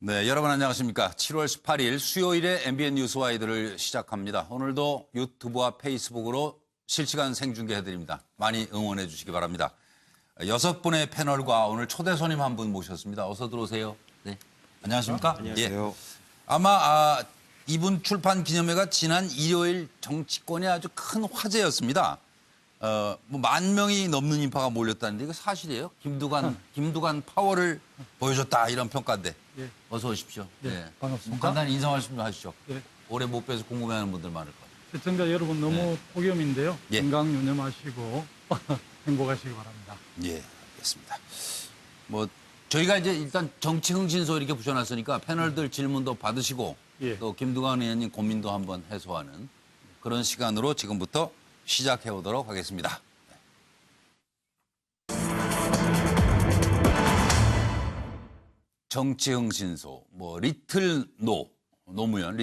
네, 여러분 안녕하십니까. 7월 18일 수요일에 MBN 뉴스와이드를 시작합니다. 오늘도 유튜브와 페이스북으로 실시간 생중계해드립니다. 많이 응원해 주시기 바랍니다. 6분의 패널과 오늘 초대 손님 한 분 모셨습니다. 어서 들어오세요. 네, 안녕하십니까? 안녕하세요. 예. 아마 이분 출판 기념회가 지난 일요일 정치권에 아주 큰 화제였습니다. 뭐 10,000명이 넘는 인파가 몰렸다는데 이거 사실이에요? 김두관 파워를 보여줬다 이런 평가인데. 예. 어서 오십시오. 네, 반갑습니다. 간단히 인사 말씀 좀 하시죠. 예. 오래 못 뵈서 궁금해하는 분들 많을 것 같아요. 시청자 여러분 너무 폭염인데요. 예. 건강 유념하시고 행복하시기 바랍니다. 예, 알겠습니다. 뭐 저희가 이제 일단 정치 흥신소 이렇게 붙여놨으니까 패널들 질문도 받으시고 예. 또 김두관 의원님 고민도 한번 해소하는 그런 시간으로 지금부터 시작해 보도록 하겠습니다. 정치 흥신소, 뭐 리틀 노무현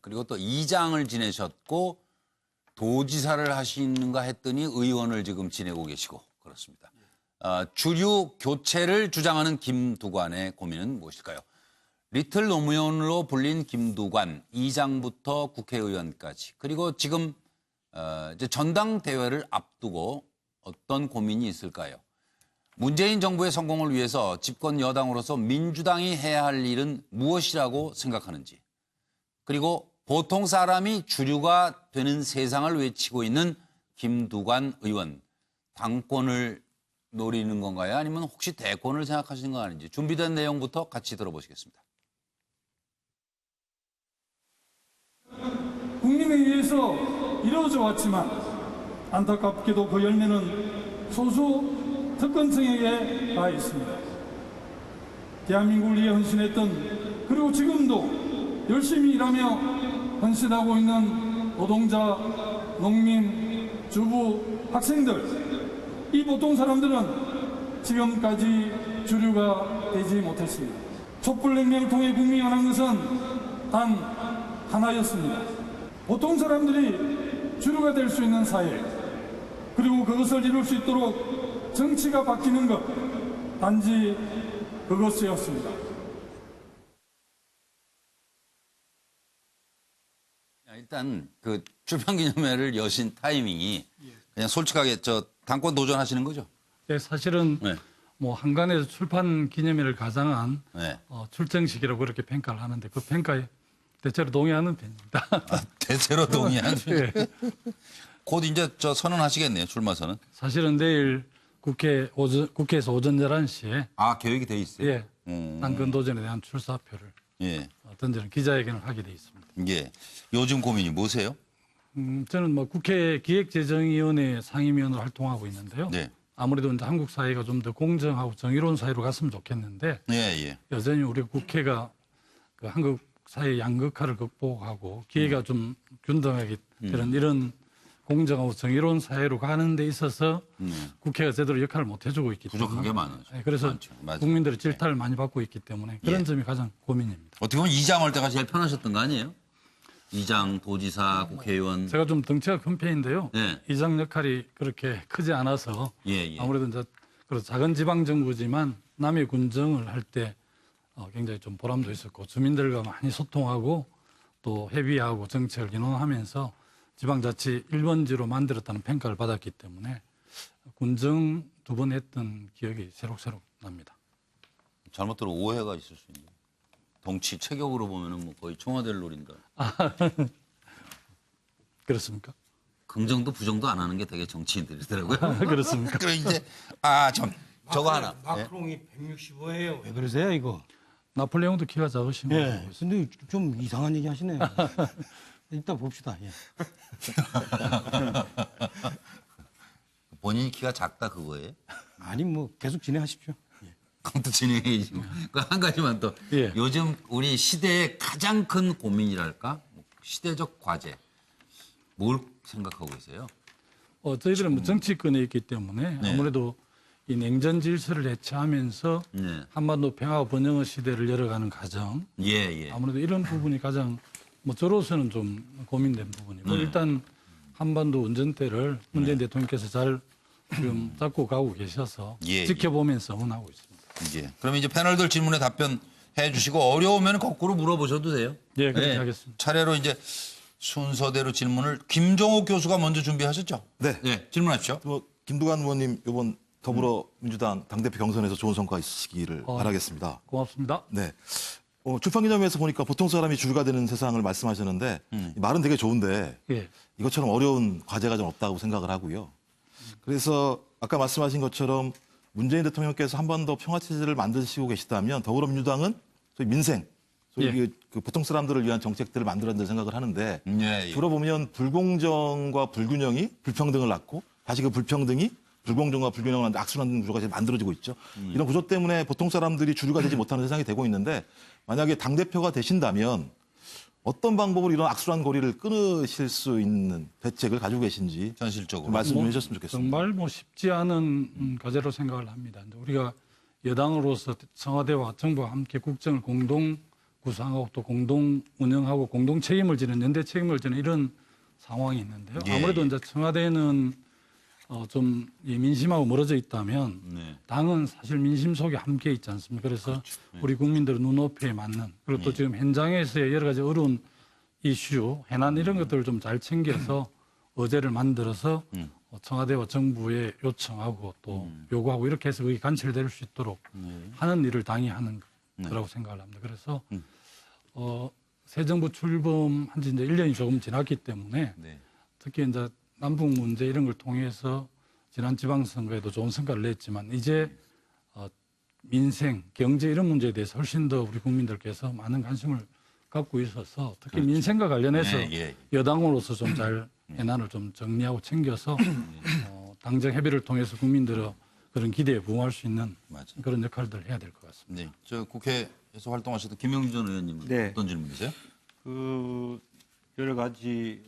그리고 또 이장을 지내셨고 도지사를 하시는가 했더니 의원을 지금 지내고 계시고 그렇습니다. 주류 교체를 주장하는 김두관의 고민은 무엇일까요? 리틀 노무현으로 불린 김두관, 이장부터 국회의원까지 그리고 지금 이제 전당대회를 앞두고 어떤 고민이 있을까요? 문재인 정부의 성공을 위해서 집권 여당으로서 민주당이 해야 할 일은 무엇이라고 생각하는지 그리고 보통 사람이 주류가 되는 세상을 외치고 있는 김두관 의원, 당권을 노리는 건가요? 아니면 혹시 대권을 생각하시는 건 아닌지 준비된 내용부터 같이 들어보시겠습니다. 국민에 의해서 이루어져 왔지만 안타깝게도 그 열매는 소수 특권층에게 가 있습니다. 대한민국을 위해 헌신했던 그리고 지금도 열심히 일하며 헌신하고 있는 노동자, 농민, 주부, 학생들 이 보통 사람들은 지금까지 주류가 되지 못했습니다. 촛불혁명을 통해 국민이 원한 것은 단 하나였습니다. 보통 사람들이 주류가 될 수 있는 사회 그리고 그것을 이룰 수 있도록 정치가 바뀌는 것 단지 그것이었습니다. 일단 그 출판기념회를 여신 타이밍이 그냥 솔직하게 당권 도전하시는 거죠? 네, 사실은 네. 뭐 한간에서 출판 기념회를 가장한 네. 출정식이라고 그렇게 평가를 하는데 그 평가에 대체로 동의하는 편입니다. 대체로 동의하는. 예. 곧 이제 선언하시겠네요, 출마 선언. 사실은 내일 국회에서 오전 11시에 계획이 돼 있어요? 예, 당권 도전에 대한 출사표를 예. 던지는 기자회견을 하게 돼 있습니다. 예. 요즘 고민이 뭐세요? 저는 뭐 국회 기획재정위원회 상임위원으로 활동하고 있는데요. 네. 아무래도 이제 한국 사회가 좀 더 공정하고 정의로운 사회로 갔으면 좋겠는데 예. 여전히 우리 국회가 그 한국 사회의 양극화를 극복하고 기회가 좀 균등하게 되는 이런 공정하고 정의로운 사회로 가는 데 있어서 국회가 제대로 역할을 못 해주고 있기 때문에 부족한 게 많아요. 네, 그래서 많죠. 맞아요. 국민들의 질타를 많이 받고 있기 때문에 그런 예. 점이 가장 고민입니다. 어떻게 보면 이장 할 때가 제일 편하셨던 거 아니에요? 이장, 도지사, 국회의원. 제가 좀 덩치가 큰 편인데요. 네. 이장 역할이 그렇게 크지 않아서 예. 아무래도 이제 작은 지방 정부지만 남의 군정을 할 때 굉장히 좀 보람도 있었고 주민들과 많이 소통하고 또 협의하고 정책을 의논하면서 지방자치 1번지로 만들었다는 평가를 받았기 때문에 군정 2번 했던 기억이 새록새록 납니다. 잘못 들어 오해가 있을 수 있는. 정치 체격으로 보면은 뭐 거의 청와대를 노린다. 그렇습니까? 긍정도 부정도 안 하는 게 되게 정치인들이더라고요. 그렇습니까? 그럼 이제 저거 하나. 마크롱이 165예요. 왜 그러세요, 이거? 나폴레옹도 키가 작으신 예. 거고. 근데 좀 이상한 얘기 하시네요. 이따 봅시다. 예. 본인 키가 작다 그거예요? 아니 뭐 계속 진행하십시오. 아무튼 진행해야지. 한 가지만 더. 예. 요즘 우리 시대의 가장 큰 고민이랄까? 시대적 과제. 뭘 생각하고 계세요? 저희들은 뭐 정치권에 있기 때문에 네. 아무래도 이 냉전 질서를 해체하면서 네. 한반도 평화 번영의 시대를 열어가는 과정 예. 아무래도 이런 부분이 가장 뭐 저로서는 좀 고민된 부분이고 네. 일단 한반도 운전대를 문재인 대통령께서 잘 지금 잡고 가고 계셔서 예, 지켜보면서 응원하고 있습니다. 예. 그럼 이제 패널들 질문에 답변 해주시고 어려우면 거꾸로 물어보셔도 돼요. 예, 그렇게 하겠습니다. 차례로 이제 순서대로 질문을 김종욱 교수가 먼저 준비하셨죠? 네. 질문하십시오. 김두관 의원님 이번 더불어민주당 당대표 경선에서 좋은 성과 있으시기를 바라겠습니다. 고맙습니다. 네. 출판기념회에서 보니까 보통 사람이 주류가 되는 세상을 말씀하셨는데 이 말은 되게 좋은데 예. 이것처럼 어려운 과제가 좀 없다고 생각을 하고요. 그래서 아까 말씀하신 것처럼 문재인 대통령께서 한 번 더 평화체제를 만드시고 계시다면 더불어민주당은 소위 민생, 소위 예. 그 보통 사람들을 위한 정책들을 만들어야 된다고 생각을 하는데 예. 들어보면 불공정과 불균형이 불평등을 낳고 다시 그 불평등이 불공정과 불균형을 악순환 구조가 지금 만들어지고 있죠. 이런 구조 때문에 보통 사람들이 주류가 되지 못하는 세상이 되고 있는데 만약에 당대표가 되신다면 어떤 방법으로 이런 악순환 고리를 끊으실 수 있는 대책을 가지고 계신지 현실적으로. 좀 말씀 좀 해주셨으면 좋겠습니다. 정말 쉽지 않은 과제로 생각을 합니다. 근데 우리가 여당으로서 청와대와 정부와 함께 국정을 공동 구상하고 또 공동 운영하고 공동 책임을 지는 연대 책임을 지는 이런 상황이 있는데요. 예. 아무래도 이제 청와대는 좀 민심하고 멀어져 있다면 네. 당은 사실 민심 속에 함께 있지 않습니까? 그래서 우리 국민들의 눈높이에 맞는 그리고 또 지금 현장에서의 여러 가지 어려운 이슈, 해난 이런 것들을 좀 잘 챙겨서 어제를 만들어서 청와대와 정부에 요청하고 또 요구하고 이렇게 해서 그게 관철될 수 있도록 하는 일을 당이 하는 거라고 생각을 합니다. 그래서 새 정부 출범한 지 이제 1년이 조금 지났기 때문에 네. 특히 이제 남북 문제 이런 걸 통해서 지난 지방선거에도 좋은 성과를 냈지만 이제 민생, 경제 이런 문제에 대해서 훨씬 더 우리 국민들께서 많은 관심을 갖고 있어서 특히 민생과 관련해서 여당으로서 좀 잘 해난을 좀 정리하고 챙겨서 당정 협의를 통해서 국민들의 그런 기대에 부응할 수 있는 그런 역할들을 해야 될 것 같습니다. 네. 저 국회에서 활동하셨던 김영준 전 의원님은 네. 어떤 질문이세요? 여러 가지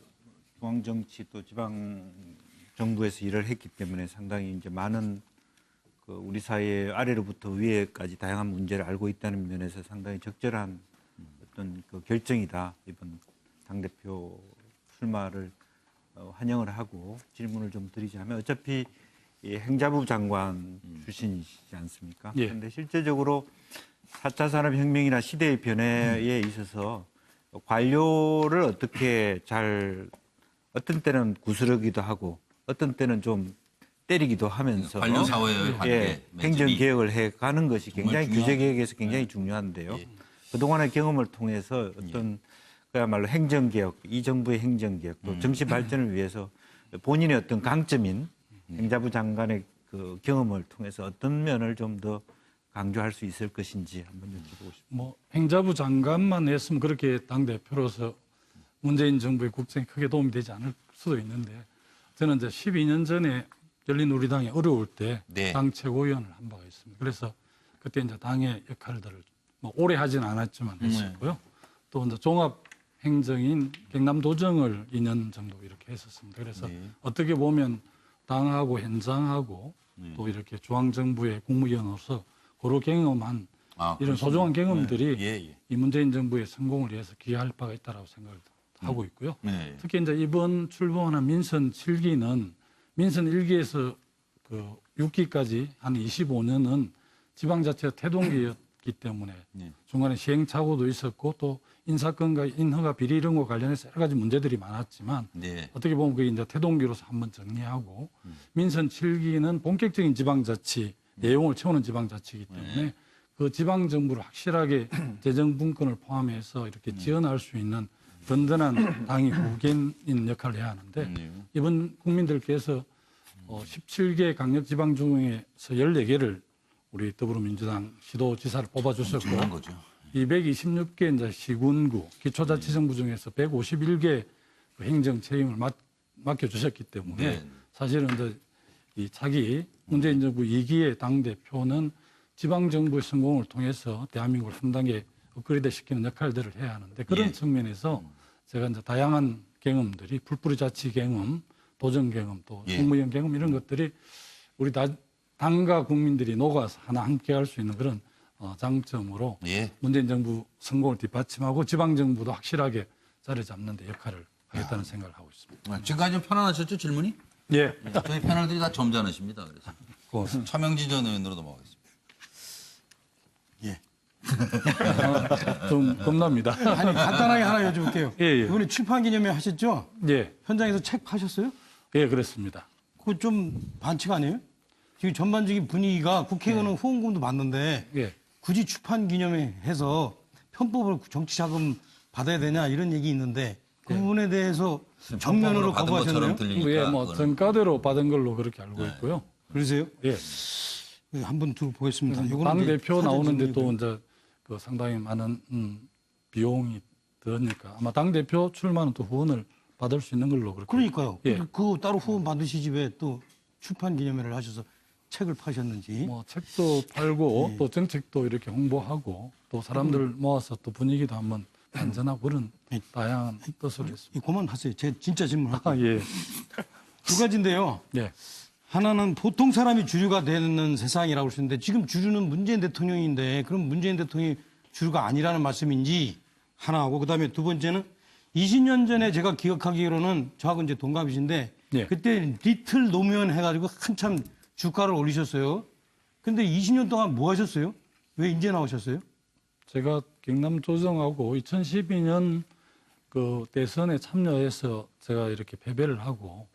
중앙정치 또 지방 정부에서 일을 했기 때문에 상당히 이제 많은 우리 사회 아래로부터 위에까지 다양한 문제를 알고 있다는 면에서 상당히 적절한 어떤 결정이다. 이번 당대표 출마를 환영을 하고 질문을 좀 드리자면 어차피 이 행자부 장관 출신이시지 않습니까? 예. 그런데 실제적으로 4차 산업혁명이나 시대의 변화에 있어서 관료를 어떻게 잘 어떤 때는 구스르기도 하고 어떤 때는 좀 때리기도 하면서 관료 사회의 관계, 행정 맺음이. 개혁을 해 가는 것이 굉장히 정말 규제 개혁에서 굉장히 중요한데요. 예. 그동안의 경험을 통해서 어떤 그야말로 행정 개혁, 이 정부의 행정 개혁 또 정치 발전을 위해서 본인의 어떤 강점인 행자부 장관의 그 경험을 통해서 어떤 면을 좀 더 강조할 수 있을 것인지 한번 여쭤보고 싶습니다. 행자부 장관만 했으면 그렇게 당 대표로서 문재인 정부의 국정에 크게 도움이 되지 않을 수도 있는데 저는 이제 12년 전에 열린우리당이 어려울 때 당 네. 최고위원을 한 바가 있습니다. 그래서 그때 이제 당의 역할들을 오래 하지는 않았지만 했었고요. 또 이제 종합행정인 경남도정을 2년 정도 이렇게 했었습니다. 그래서 어떻게 보면 당하고 현장하고 또 이렇게 중앙정부의 국무위원으로서 고루 경험한 이런 소중한 경험들이 이 문재인 정부의 성공을 위해서 기여할 바가 있다고 생각을 하고 있고요. 특히 이제 이번 출범하는 민선 7기는 민선 1기에서 그 6기까지 한 25년은 지방자치가 태동기였기 때문에 중간에 시행착오도 있었고 또 인사권과 인허가 비리 이런 거 관련해서 여러 가지 문제들이 많았지만 어떻게 보면 그게 이제 태동기로서 한번 정리하고 민선 7기는 본격적인 지방자치 내용을 채우는 지방자치이기 때문에 그 지방정부를 확실하게 재정분권을 포함해서 이렇게 지원할 수 있는 든든한 당이 후견인 역할을 해야 하는데 이번 국민들께서 17개 강력지방 중에서 14개를 우리 더불어민주당 시도지사를 뽑아주셨고 226개 이제 시군구 기초자치정부 중에서 151개 행정 책임을 맡겨주셨기 때문에 사실은 이제 이 차기 문재인 정부 2기의 당대표는 지방정부의 성공을 통해서 대한민국을 한 단계 업그레이드 시키는 역할들을 해야 하는데 그런 측면에서 제가 이제 다양한 경험들이 풀뿌리 자치 경험, 도정 경험, 또 국무위원 경험 이런 것들이 우리 당과 국민들이 녹아서 하나 함께 할 수 있는 그런 장점으로 문재인 정부 성공을 뒷받침하고 지방정부도 확실하게 자리 잡는 데 역할을 하겠다는 생각을 하고 있습니다. 지금까지 좀 편안하셨죠, 질문이? 예. 저희 패널들이 다 점잖으십니다. 그래서 고맙습니다. 차명진 전 의원으로 넘어가겠습니다. 예. 좀 겁납니다. 아니 간단하게 하나 여쭤볼게요. 예, 예. 이번에 출판 기념회 하셨죠? 예, 현장에서 책 파셨어요? 예, 그렇습니다. 그거 좀 반칙 아니에요? 지금 전반적인 분위기가 국회의원은 후원금도 받는데 예. 굳이 출판 기념회 해서 편법으로 정치 자금 받아야 되냐 이런 얘기 있는데 그 부분에 대해서 정면으로 받은 것처럼 거부하셨나요? 들리니까. 예, 뭐 그거는. 전가대로 받은 걸로 그렇게 알고 있고요. 그러세요? 예. 한번 두고 보겠습니다. 요거는 당 이제 대표 사전 나오는데 또 질문이고요. 이제 그 상당히 많은 비용이 드니까 아마 당 대표 출마는 또 후원을 받을 수 있는 걸로 그렇게. 그러니까요. 예. 그 따로 후원 받으시지 왜 또 출판 기념회를 하셔서 책을 파셨는지. 뭐 책도 팔고 또 정책도 이렇게 홍보하고 또 사람들 모아서 또 분위기도 한번 반전하고 그런 다양한 뜻을 했습니다. 그만 하세요. 제 진짜 질문할게요. 아, 예. 두 가지인데요. 예. 하나는 보통 사람이 주류가 되는 세상이라고 하시는데 지금 주류는 문재인 대통령인데 그럼 문재인 대통령이 주류가 아니라는 말씀인지 하나하고 그다음에 두 번째는 20년 전에 제가 기억하기로는 저하고 이제 동갑이신데 예. 그때 리틀 노무현 해가지고 한참 주가를 올리셨어요. 근데 20년 동안 뭐 하셨어요? 왜 이제 나오셨어요? 제가 경남 조정하고 2012년 그 대선에 참여해서 제가 이렇게 패배를 하고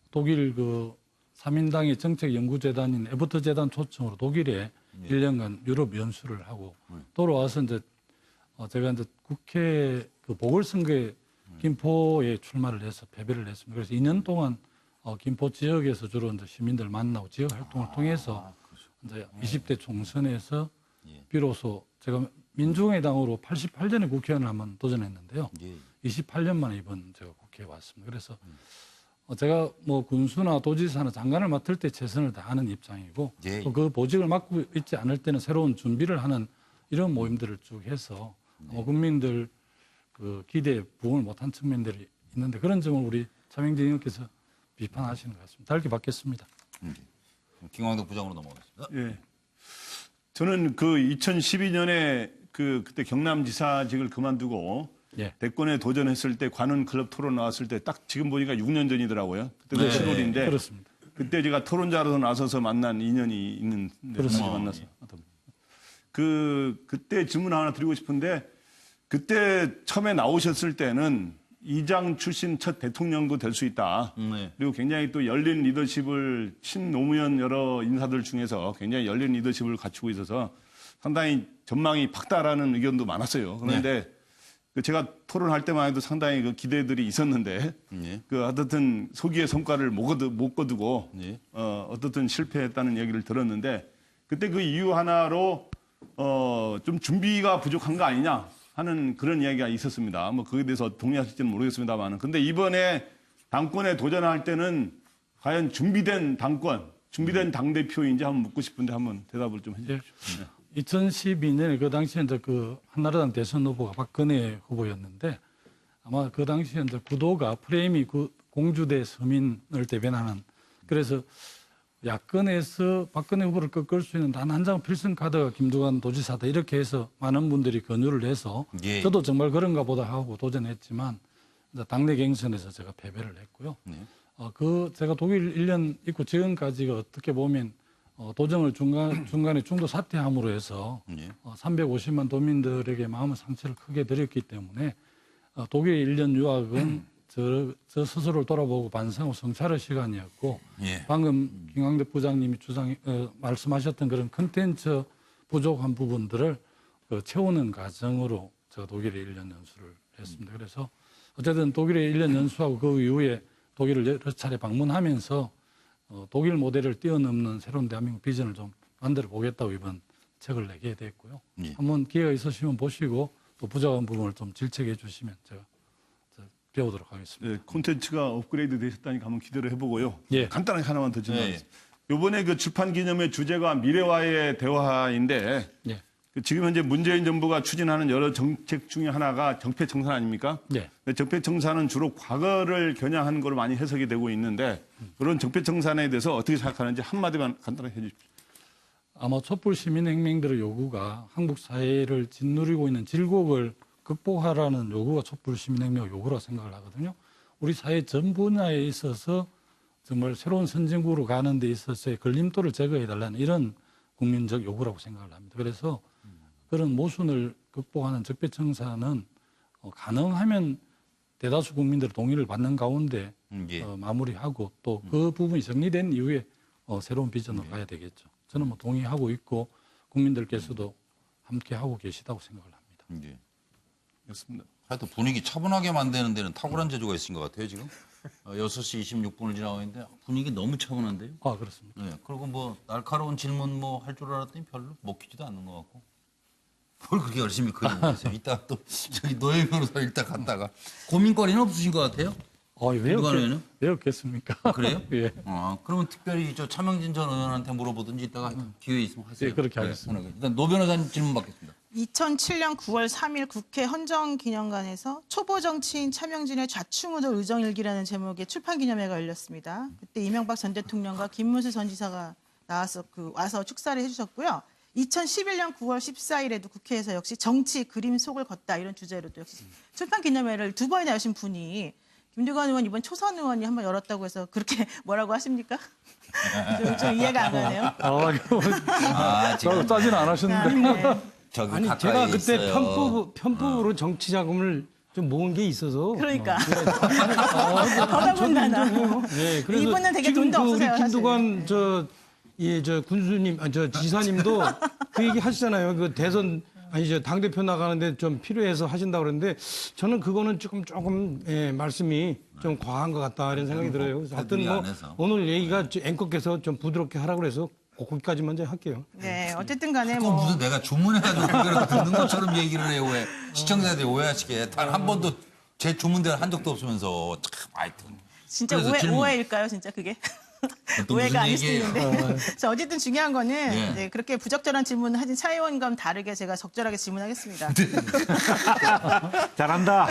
독일 그 3인당의 정책연구재단인 에버트 재단 초청으로 독일에 1년간 유럽 연수를 하고 돌아와서 이제 제가 이제 국회 그 보궐선거에 김포에 출마를 해서 패배를 했습니다. 그래서 2년 동안 김포 지역에서 주로 이제 시민들 만나고 지역 활동을 통해서 이제 20대 총선에서 비로소 제가 민주당으로 88년에 국회의원을 한번 도전했는데요. 28년 만에 이번 제가 국회에 왔습니다. 그래서 제가 뭐 군수나 도지사나 장관을 맡을 때 최선을 다하는 입장이고 예. 또 그 보직을 맡고 있지 않을 때는 새로운 준비를 하는 이런 모임들을 쭉 해서 국민들 그 기대에 부응을 못한 측면들이 있는데 그런 점을 우리 차명진 의원께서 비판하시는 것 같습니다. 다르게 받겠습니다. 김광덕 부장으로 넘어가겠습니다. 예. 저는 그 2012년에 그때 경남지사직을 그만두고 예. 대권에 도전했을 때 관훈 클럽 토론 나왔을 때 딱 지금 보니까 6년 전이더라고요. 그때도 네. 7월인데 그렇습니다. 그때 제가 토론자로서 나서서 만난 인연이 있는 그렇습니다. 만나서 그때 질문 하나 드리고 싶은데 그때 처음에 나오셨을 때는 이장 출신 첫 대통령도 될 수 있다. 네. 그리고 굉장히 또 열린 리더십을 친노무현 여러 인사들 중에서 굉장히 열린 리더십을 갖추고 있어서 상당히 전망이 밝다라는 의견도 많았어요. 그런데 그 제가 토론할 때만 해도 상당히 그 기대들이 있었는데 네. 그 어떻든 소기의 성과를 못 거두고 네. 어떻든 실패했다는 얘기를 들었는데 그때 그 이유 하나로 좀 준비가 부족한 거 아니냐 하는 그런 이야기가 있었습니다. 뭐 그에 대해서 동의하실지는 모르겠습니다만 근데 이번에 당권에 도전할 때는 과연 준비된 당권, 준비된 당대표인지 한번 묻고 싶은데 한번 대답을 좀 해주십시오. 2012년에 그 당시에 이제 그 한나라당 대선 후보가 박근혜 후보였는데 아마 그 당시에 이제 구도가 프레임이 그 공주대 서민을 대변하는 그래서 야권에서 박근혜 후보를 꺾을 수 있는 단 한 장 필승 카드가 김두관 도지사다 이렇게 해서 많은 분들이 권유를 해서 예. 저도 정말 그런가 보다 하고 도전했지만 이제 당내 경선에서 제가 패배를 했고요. 그 제가 독일 1년 있고 지금까지가 어떻게 보면 도정을 중간에 중도 사퇴함으로 해서 350만 도민들에게 마음의 상처를 크게 드렸기 때문에 독일 1년 유학은 저 스스로를 돌아보고 반성하고 성찰의 시간이었고 예. 방금 김광덕 부장님이 말씀하셨던 그런 컨텐츠 부족한 부분들을 채우는 과정으로 제가 독일에 1년 연수를 했습니다. 그래서 어쨌든 독일에 1년 연수하고 그 이후에 독일을 여러 차례 방문하면서 독일 모델을 뛰어넘는 새로운 대한민국 비전을 좀 만들어 보겠다고 이번 책을 내게 됐고요. 예. 한번 기회가 있으시면 보시고 또 부족한 부분을 좀 질책해 주시면 제가 배우도록 하겠습니다. 네, 콘텐츠가 업그레이드 되셨다니까 한번 기대를 해보고요. 예. 간단하게 하나만 더 예, 질문하겠습니다. 이번에 그 출판 기념회 주제가 미래와의 대화인데 예. 그 지금 현재 문재인 정부가 추진하는 여러 정책 중에 하나가 정폐청산 아닙니까? 예. 근데 정폐청산은 주로 과거를 겨냥하는 걸로 많이 해석이 되고 있는데 그런 정폐청산에 대해서 어떻게 생각하는지 한마디만 간단하게 해주십시오. 아마 촛불 시민혁명들의 요구가 한국 사회를 짓누르고 있는 질곡을 극복하라는 요구가 촛불 시민혁명 요구라고 생각을 하거든요. 우리 사회 전 분야에 있어서 정말 새로운 선진국으로 가는 데 있어서의 걸림돌을 제거해달라는 이런 국민적 요구라고 생각을 합니다. 그래서 그런 모순을 극복하는 적폐청사는 가능하면 대다수 국민들의 동의를 받는 가운데 예. 마무리하고 또 그 부분이 정리된 이후에 새로운 비전으로 가야 되겠죠. 저는 뭐 동의하고 있고 국민들께서도 함께 하고 계시다고 생각을 합니다. 예. 그렇습니다. 하여튼 분위기 차분하게 만드는 데는 탁월한 재주가 있은 것 같아요, 지금. 6시 26분을 지나고 있는데 분위기 너무 차분한데요. 아, 그렇습니다. 네. 그리고 뭐 날카로운 질문 뭐 할 줄 알았더니 별로 먹히지도 않는 것 같고. 뭘 그렇게 열심히 그리고 계세요. 이따 또 저기 노예 변호사 일단 갔다가 고민거리는 없으신 것 같아요. 왜 없겠습니까? 그래요? 예. 그러면 특별히 저 차명진 전 의원한테 물어보든지 이따가 기회 있으면 하세요. 예, 그렇게 하겠습니다. 네, 일단 노 변호사님 질문 받겠습니다. 2007년 9월 3일 국회 헌정기념관에서 초보 정치인 차명진의 좌충우돌 의정일기라는 제목의 출판 기념회가 열렸습니다. 그때 이명박 전 대통령과 김문수 전 지사가 와서 축사를 해주셨고요. 2011년 9월 14일에도 국회에서 역시 정치 그림 속을 걷다 이런 주제로 또 역시 출판 기념회를 2번이나 여신 분이 김두관 의원 이번 초선 의원이 한번 열었다고 해서 그렇게 뭐라고 하십니까? 좀 이해가 안 가네요. 지금 따지는 안 하셨는데. 저기 아니 가까이에 제가 그때 있어요. 편법으로 정치 자금을 좀 모은 게 있어서 그러니까 더더군다나 네, 그래서 이분은 되게 지금 돈도 그 없으세요, 우리 사실. 김두관 저 군수님, 저 지사님도 그 얘기 하시잖아요. 그 대선 당 대표 나가는데 좀 필요해서 하신다고 그러는데 저는 그거는 조금 말씀이 좀 과한 것 같다 이런 생각이 들어요. 그래서 하여튼 뭐 오늘 얘기가 앵커께서 좀 부드럽게 하라고 그래서 거기까지만 좀 할게요. 네, 어쨌든 간에 그건 뭐 무슨 내가 주문해가지고 그걸 듣는 것처럼 얘기를 해요. 왜 시청자들이 오해하시게 단 한 번도 제 주문대로 한 적도 없으면서 참 하여튼 진짜 그래서 질문. 오해일까요, 진짜 그게? 또 무슨 오해가 아닐 수도 얘기예요? 있는데. 자, 어쨌든 중요한 거는 예. 네, 그렇게 부적절한 질문을 하신 차 의원과는 다르게 제가 적절하게 질문하겠습니다. 잘한다.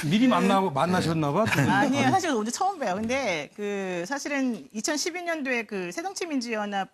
미리 만나셨나 봐. 아니에요. 사실 오늘 처음 봬요. 근데 사실은 2012년도에 새정치민주연합으로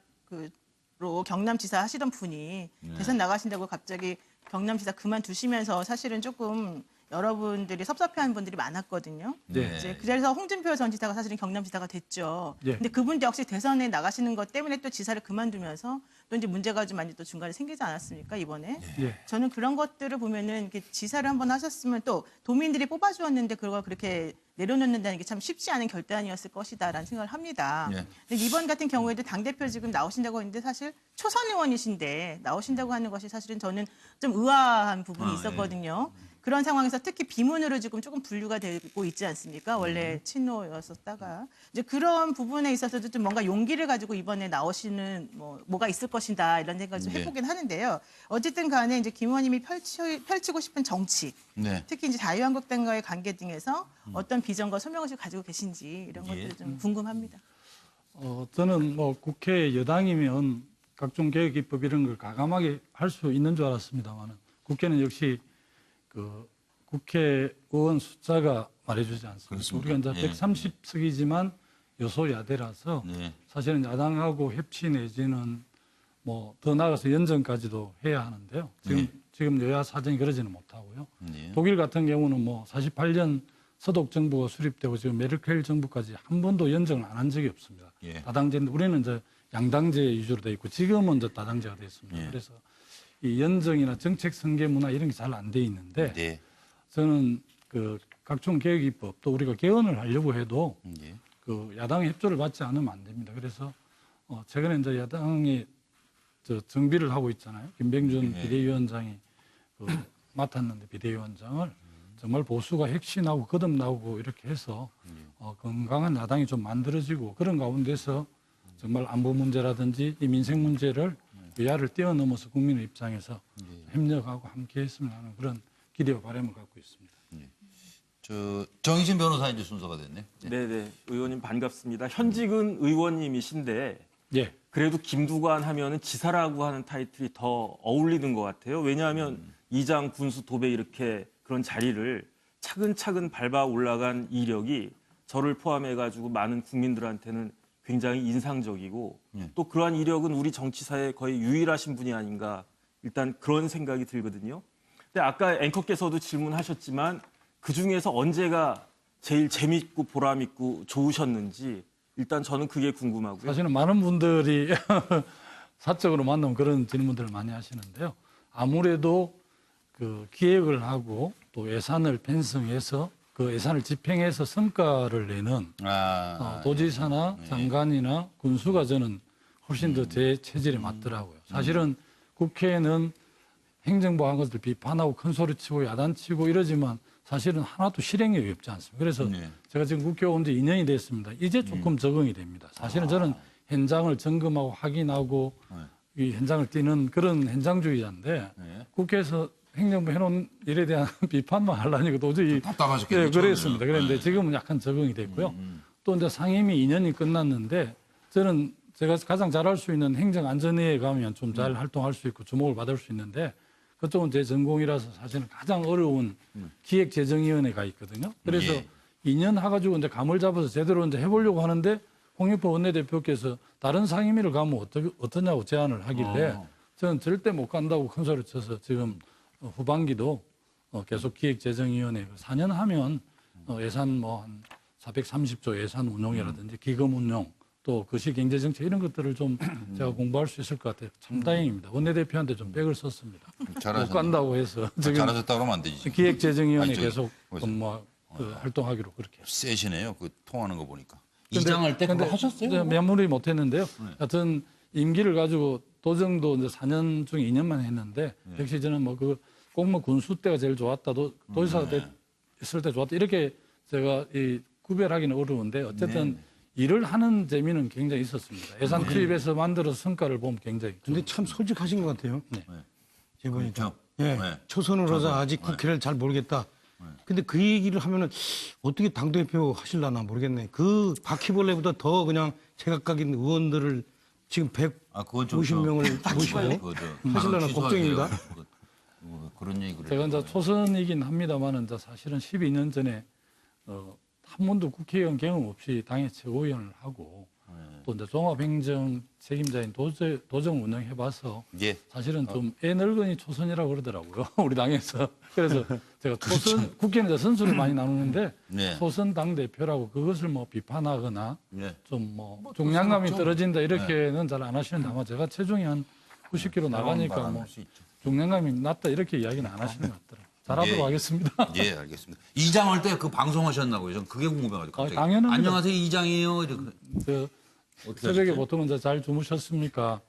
경남지사 하시던 분이 대선 나가신다고 갑자기 경남지사 그만두시면서 사실은 조금 여러분들이 섭섭해하는 분들이 많았거든요. 네. 이제 그래서 홍준표 전 지사가 사실은 경남지사가 됐죠. 네. 근데 그분도 역시 대선에 나가시는 것 때문에 또 지사를 그만두면서 또 이제 문제가 좀 많이 또 중간에 생기지 않았습니까, 이번에? 예. 저는 그런 것들을 보면은 이렇게 지사를 한번 하셨으면 또 도민들이 뽑아주었는데 그걸 그렇게 내려놓는다는 게 참 쉽지 않은 결단이었을 것이다라는 생각을 합니다. 예. 근데 이번 같은 경우에도 당대표 지금 나오신다고 했는데 사실 초선 의원이신데 나오신다고 하는 것이 사실은 저는 좀 의아한 부분이 있었거든요. 그런 상황에서 특히 비문으로 지금 조금 분류가 되고 있지 않습니까? 원래 친노였었다가 이제 그런 부분에 있어서도 좀 뭔가 용기를 가지고 이번에 나오시는 뭐가 있을 것이다 이런 생각을 좀 해보긴 하는데요. 어쨌든 간에 이제 김 의원님이 펼치고 싶은 정치, 네. 특히 이제 자유한국당과의 관계 등에서 어떤 비전과 소명의식을 가지고 계신지 이런 것들이 좀 궁금합니다. 저는 뭐 국회 여당이면 각종 개혁 입법 이런 걸 과감하게 할 수 있는 줄 알았습니다만은 국회는 역시 그 국회의원 숫자가 말해주지 않습니다. 그렇습니까? 우리가 이제 130석이지만 여소야대라서 네. 사실은 야당하고 협치 내지는 뭐 더 나아가서 연정까지도 해야 하는데요. 지금 여야 사정이 그러지는 못하고요. 네. 독일 같은 경우는 뭐 48년 서독 정부가 수립되고 지금 메르켈 정부까지 한 번도 연정을 안 한 적이 없습니다. 예. 다당제인데 우리는 이제 양당제 위주로 돼 있고 지금은 이제 다당제가 됐습니다. 예. 그래서 이 연정이나 정책 설계 문화 이런 게 잘 안 돼 있는데 네. 저는 그 각종 개혁 입법 또 우리가 개헌을 하려고 해도 예. 그 야당의 협조를 받지 않으면 안 됩니다. 그래서 최근에 이제 야당이 정비를 하고 있잖아요. 김병준 비대위원장이 맡았는데 비대위원장을 정말 보수가 혁신하고 거듭나오고 이렇게 해서 건강한 야당이 좀 만들어지고 그런 가운데서 정말 안보 문제라든지 이 민생 문제를 여야를 뛰어넘어서 국민의 입장에서 협력하고 함께했으면 하는 그런 기대와 바람을 갖고 있습니다. 정희진 변호사 이제 순서가 됐네. 네네, 의원님 반갑습니다. 현직은 의원님이신데 예. 그래도 김두관 하면은 지사라고 하는 타이틀이 더 어울리는 것 같아요. 왜냐하면 이장, 군수, 도배 이렇게 그런 자리를 차근차근 밟아 올라간 이력이 저를 포함해가지고 많은 국민들한테는 굉장히 인상적이고 또 그러한 이력은 우리 정치사에 거의 유일하신 분이 아닌가 일단 그런 생각이 들거든요. 근데 아까 앵커께서도 질문하셨지만 그중에서 언제가 제일 재밌고 보람있고 좋으셨는지 일단 저는 그게 궁금하고요. 사실은 많은 분들이 사적으로 만나면 그런 질문들을 많이 하시는데요. 아무래도 그 기획을 하고 또 예산을 편성해서 그 예산을 집행해서 성과를 내는 도지사나 장관이나 군수가 저는 훨씬 더 제 체질에 맞더라고요. 사실은 국회는 행정부 한 것을 비판하고 큰 소리 치고 야단치고 이러지만 사실은 하나도 실행력이 없지 않습니다. 그래서 제가 지금 국회 온 지 2년이 됐습니다. 이제 조금 적응이 됩니다. 사실은 저는 현장을 점검하고 확인하고 이 현장을 뛰는 그런 현장주의자인데 국회에서 행정부 해놓은 일에 대한 비판만 하려니까 도저히 답답하셨겠네요. 그랬습니다. 그런데 네. 지금은 약간 적응이 됐고요. 또 이제 상임위 2년이 끝났는데 저는 제가 가장 잘할 수 있는 행정안전위에 가면 좀 잘 활동할 수 있고 주목을 받을 수 있는데 그쪽은 제 전공이라서 사실은 가장 어려운 기획재정위원회가 있거든요. 그래서 2년 해가지고 이제 감을 잡아서 제대로 이제 해보려고 하는데 홍익표 원내대표께서 다른 상임위를 가면 어떠냐고 제안을 하길래 저는 절대 못 간다고 큰 소리 쳐서 지금 후반기도 계속 기획재정위원회 4년 하면 예산 뭐 한 430조 예산 운용이라든지 기금 운용 또 거시경제정책 이런 것들을 좀 제가 공부할 수 있을 것 같아요. 참 다행입니다. 원내대표한테 좀 백을 썼습니다. 못 간다고 해서 지금 잘하셨다 그러면 안 되지. 기획재정위원회 아니, 저기, 계속 활동하기로 그렇게. 세시네요. 그 통하는 거 보니까. 이장할 때 그거 하셨어요? 네, 마무리 못했는데요. 하여튼 임기를 가지고 도정도 이제 4년 중에 2년만 했는데 역시 저는 뭐 그 꼭 뭐 군수 때가 제일 좋았다, 도지사가 있을 때 좋았다 이렇게 제가 이 구별하기는 어려운데 어쨌든 일을 하는 재미는 굉장히 있었습니다. 예산 투입해서 만들어서 성과를 보면 굉장히. 근데 참 솔직하신 것 같아요. 제가 보니까. 그렇죠. 예, 초선으로서 아직 국회를 잘 모르겠다. 근데 그 얘기를 하면은 어떻게 당대표 하실라나 모르겠네. 그 바퀴벌레보다 더 그냥 제각각인 의원들을 지금 150명을 모시고 하실라나 걱정입니다. 그런 얘기를. 제가 이제 초선이긴 합니다만은 이제 사실은 12년 전에 한 번도 국회의원 경험 없이 당의 최고위원을 하고 또 이제 종합행정 책임자인 도정 운영해봐서 사실은 좀 애늙은이 초선이라고 그러더라고요. 우리 당에서. 그래서 제가 초선, 국회는 이제 선수를 많이 나누는데 초선 당대표라고 그것을 뭐 비판하거나 좀 뭐 중량감이 떨어진다 이렇게는 잘 안 하시는데 아마 제가 체중이 한 90kg 나가니까 뭐 중량감이 낮다 이렇게 이야기는 안 하시는 것 같더라고요. 잘하도록 하겠습니다. 예, 알겠습니다. 이장할 때 그 방송하셨나고요? 전 그게 궁금해가지고 갑자기. 당연합니다. 안녕하세요, 이장이에요. 이렇게. 새벽에 보통은 이제 잘 주무셨습니까?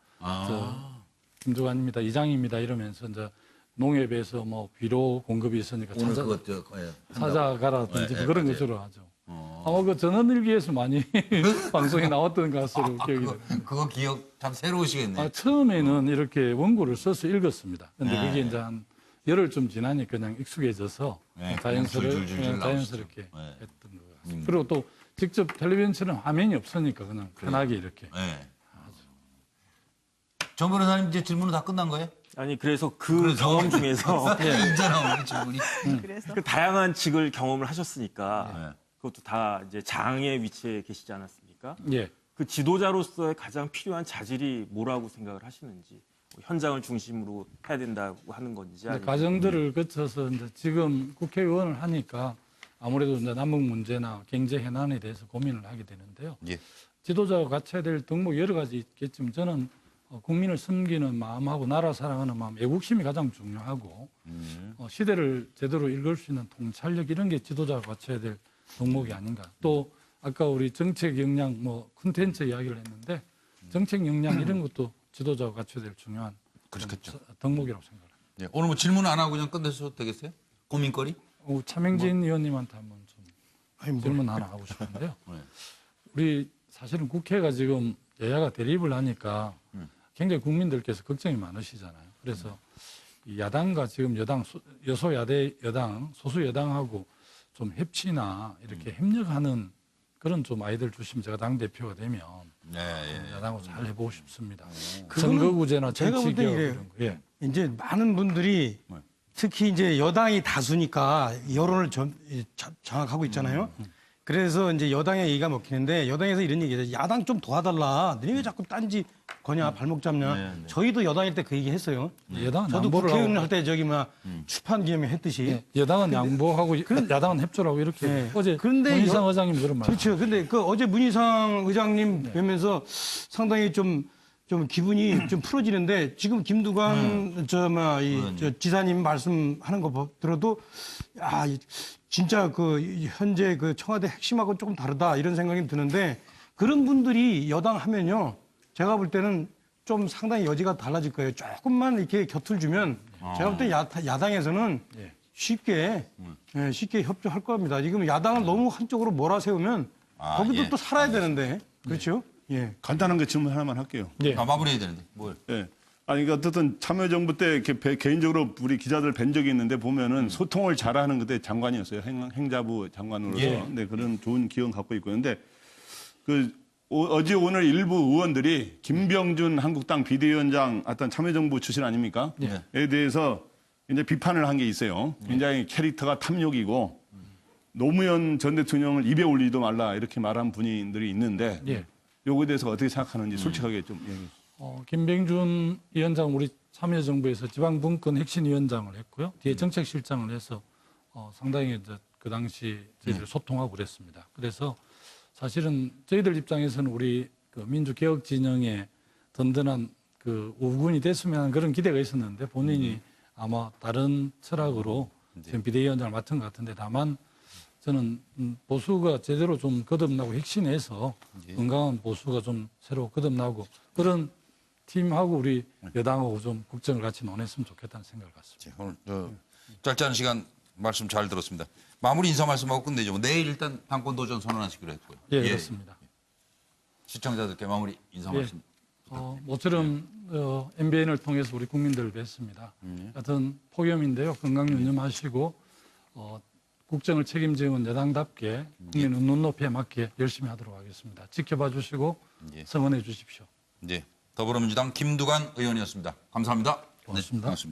김주관입니다. 이장입니다. 이러면서 이제 농협에서 뭐 비료 공급이 있으니까 찾아가라든지 그런 거 주로 하죠. 아마 그 전원일기에서 많이 방송에 나왔던 것으로 기억이 돼요. 그거 기억 참 새로우시겠네요. 처음에는 이렇게 원고를 써서 읽었습니다. 근데 그게 이제 한 열흘 좀 지나니까 그냥 익숙해져서 자연스럽게 했던 것 같습니다. 그리고 또 직접 텔레비전처럼 화면이 없으니까 그냥 편하게 이렇게. 정 변호사님 이제 질문은 다 끝난 거예요? 아니 그래서 그 경험 중에서 인자나오는 질문이. 그래서 그 다양한 직을 경험을 하셨으니까 그것도 다 이제 장의 위치에 계시지 않았습니까? 예. 그 지도자로서의 가장 필요한 자질이 뭐라고 생각을 하시는지 현장을 중심으로 해야 된다고 하는 건지 아니면 과정들을 거쳐서 이제 지금 국회의원을 하니까 아무래도 이제 남북 문제나 경제 현안에 대해서 고민을 하게 되는데요. 지도자가 갖춰야 될 덕목 여러 가지 있겠지만 저는 국민을 섬기는 마음하고 나라 사랑하는 마음, 애국심이 가장 중요하고 시대를 제대로 읽을 수 있는 통찰력 이런 게 지도자가 갖춰야 될 덕목이 아닌가. 또 아까 우리 정책 역량 뭐 콘텐츠 이야기를 했는데 정책 역량 이런 것도 지도자가 갖춰야 될 중요한 덕목이라고 생각합니다. 오늘 뭐 질문 안 하고 그냥 끝내셔도 되겠어요? 고민거리? 차명진 의원님한테 한번 좀 질문 하나 하고 싶은데요. 우리 사실은 국회가 지금 여야가 대립을 하니까 굉장히 국민들께서 걱정이 많으시잖아요. 그래서 이 야당과 지금 여소야대 여당, 소수 여당하고 좀 협치나 이렇게 협력하는 그런 좀 아이디어를 주시면 제가 당대표가 되면 야당하고 잘 해보고 싶습니다. 선거구제나 정치 개혁 이런 거. 이제 많은 분들이 특히 이제 여당이 다수니까 여론을 장악하고 있잖아요. 그래서 이제 여당의 얘기가 먹히는데 여당에서 이런 얘기죠. 야당 좀 도와달라. 너네 왜 자꾸 딴지 거냐 발목 잡냐. 저희도 여당일 때 그 얘기 했어요. 여당은 저도 양보를 국회의원 하고 할 때 저기 출판 기념회 했듯이. 여당은 양보하고 야당은 협조라고 이렇게 어제 문희상 의장님 그런 말. 그렇죠. 근데 그 어제 문희상 의장님 뵈면서 상당히 좀 좀 기분이 좀 풀어지는데 지금 김두관 지사님 말씀하는 거 들어도 진짜 현재 청와대 핵심하고 조금 다르다 이런 생각이 드는데 그런 분들이 여당 하면요 제가 볼 때는 좀 상당히 여지가 달라질 거예요. 조금만 이렇게 곁을 주면 제가 볼 때 야당에서는 쉽게 협조할 겁니다. 지금 야당을 너무 한쪽으로 몰아세우면 거기도 또 살아야 되는데 그렇죠? 예. 간단한 거 질문 하나만 할게요. 마무리해야 되는데 뭘? 예. 아니, 그러니까 어쨌든 참여정부 때 이렇게 개인적으로 우리 기자들 뵌 적이 있는데 보면은 소통을 잘하는 그때 장관이었어요. 행자부 장관으로서. 네, 그런 좋은 기억 갖고 있고. 근데 어제 오늘 일부 의원들이 김병준 한국당 비대위원장 어떤 참여정부 출신 아닙니까? 에 대해서 이제 비판을 한 게 있어요. 굉장히 캐릭터가 탐욕이고 노무현 전 대통령을 입에 올리지도 말라 이렇게 말한 분들이 있는데 요거에 대해서 어떻게 생각하는지 솔직하게 좀 얘기해 주세요. 김병준 위원장 우리 참여정부에서 지방분권 혁신위원장을 했고요. 뒤에 정책실장을 해서 상당히 이제 그 당시 저희들 소통하고 그랬습니다. 그래서 사실은 저희들 입장에서는 우리 민주개혁 진영의 든든한 우군이 됐으면 하는 그런 기대가 있었는데 본인이 아마 다른 철학으로 지금 비대위원장을 맡은 것 같은데 다만 저는 보수가 제대로 좀 거듭나고 혁신해서 건강한 보수가 좀 새로 거듭나고 그런 팀하고 우리 여당하고 좀 국정을 같이 논했으면 좋겠다는 생각을 갖습니다. 오늘 짧지 않은 시간 말씀 잘 들었습니다. 마무리 인사 말씀하고 끝내죠. 내일 일단 당권 도전 선언하시기로 했고요. 그렇습니다. 시청자들께 마무리 인사 말씀. 모처럼 MBN을 통해서 우리 국민들을 뵀습니다. 하여튼 폭염인데요. 건강 유념하시고 국정을 책임지는 여당답게 국민의 눈높이에 맞게 열심히 하도록 하겠습니다. 지켜봐 주시고 성원해 주십시오. 더불어민주당 김두관 의원이었습니다. 감사합니다. 고맙습니다. 네, 고맙습니다.